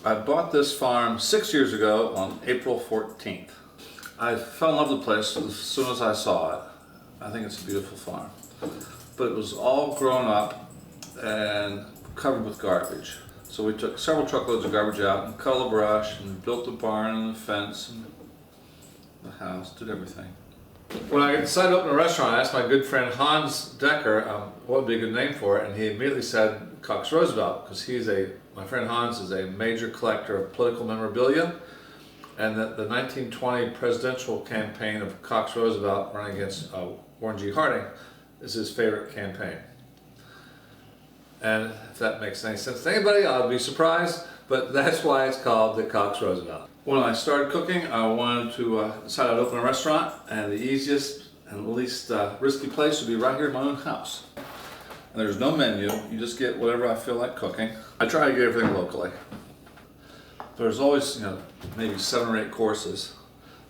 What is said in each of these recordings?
I bought this farm 6 years ago on April 14th. I fell in love with the place as soon as I saw it. I think it's a beautiful farm. But it was all grown up and covered with garbage. So we took several truckloads of garbage out and cut all the brush and built the barn and the fence and the house, did everything. When I decided to open a restaurant, I asked my good friend Hans Decker what would be a good name for it, and he immediately said Cox-Roosevelt, because my friend Hans is a major collector of political memorabilia, and that the 1920 presidential campaign of Cox-Roosevelt running against Warren G. Harding is his favorite campaign. And if that makes any sense to anybody, I'll be surprised, but that's why it's called the Cox-Roosevelt. When I started cooking, I wanted to decide I'd open a restaurant, and the easiest and least risky place would be right here in my own house. And there's no menu, you just get whatever I feel like cooking. I try to get everything locally. There's always, maybe 7 or 8 courses.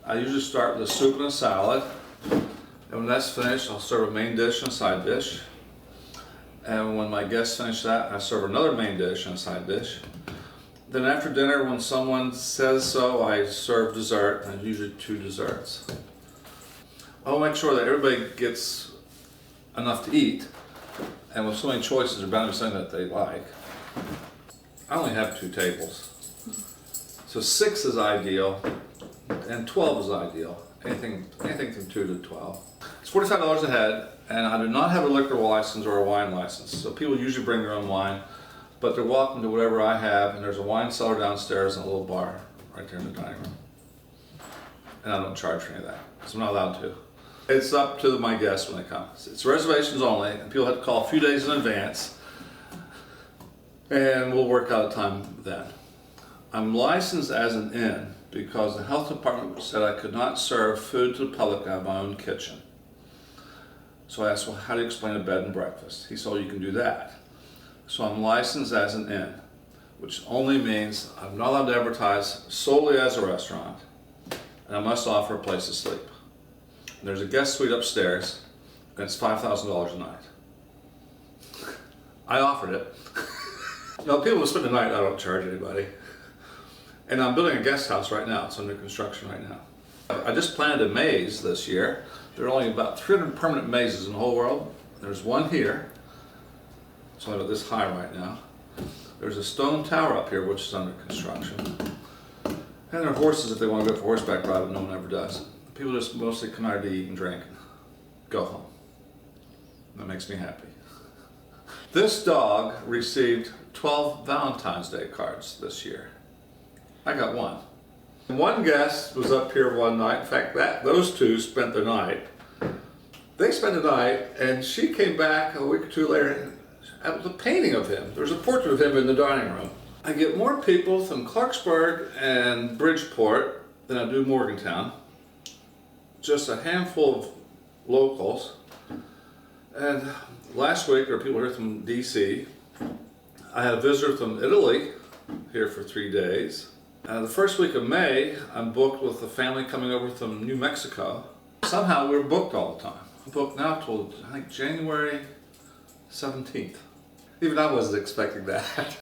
I usually start with a soup and a salad, and when that's finished, I'll serve a main dish and a side dish. And when my guests finish that, I serve another main dish and a side dish. Then after dinner, when someone says so, I serve dessert, and usually 2 desserts. I'll make sure that everybody gets enough to eat, and with so many choices, there's bound to be something that they like. I only have 2 tables. So 6 is ideal, and 12 is ideal. Anything from 2 to 12. It's $45 a head, and I do not have a liquor license or a wine license. So people usually bring their own wine, but they're welcome to whatever I have, and there's a wine cellar downstairs and a little bar right there in the dining room. And I don't charge for any of that, because I'm not allowed to. It's up to my guests when they come. It's reservations only, and people have to call a few days in advance, and we'll work out a time then. I'm licensed as an inn because the health department said I could not serve food to the public out of my own kitchen. So I asked, well, how do you explain a bed and breakfast? He said, well, you can do that. So I'm licensed as an inn, which only means I'm not allowed to advertise solely as a restaurant, and I must offer a place to sleep. And there's a guest suite upstairs, and it's $5,000 a night. I offered it. People who spend the night, I don't charge anybody. And I'm building a guest house right now. It's under construction right now. I just planted a maze this year. There are only about 300 permanent mazes in the whole world. There's one here. It's only about this high right now. There's a stone tower up here which is under construction. And there are horses if they want to go for horseback ride, but no one ever does. People just mostly come out to eat and drink and go home. That makes me happy. This dog received 12 Valentine's Day cards this year. I got 1. One guest was up here one night. In fact, those 2 spent the night. They spent the night, and she came back a week or 2 later. It was a painting of him. There's a portrait of him in the dining room. I get more people from Clarksburg and Bridgeport than I do Morgantown. Just a handful of locals. And last week, there were people here from DC. I had a visitor from Italy here for 3 days. The first week of May, I'm booked with a family coming over from New Mexico. Somehow we're booked all the time. I'm booked now till, I think, January 17th. Even I wasn't expecting that.